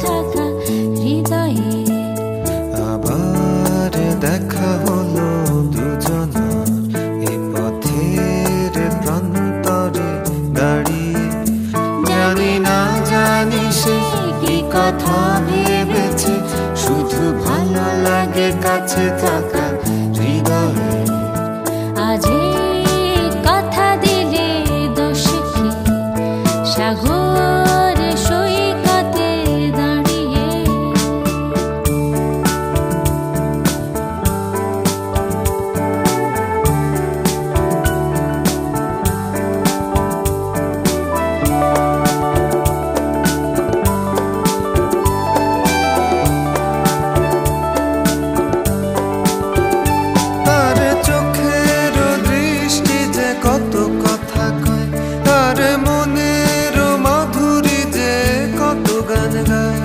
থাকা হৃদয়ে। আবার দেখা হলো দুজনার এই পথের প্রান্তরে দাঁড়িয়ে। জানি না জানি সে কি কথা ভেবেছে, শুধু ভালো লাগে কাছে থাকা হৃদয়ে। আজ কথা দিলে দোষ কি, সাগর সৈকতে দাঁড়িয়ে। তার চোখের দৃষ্টি যে কত কথা কয়, তার মনের মাধুরী যে কত গান গায়।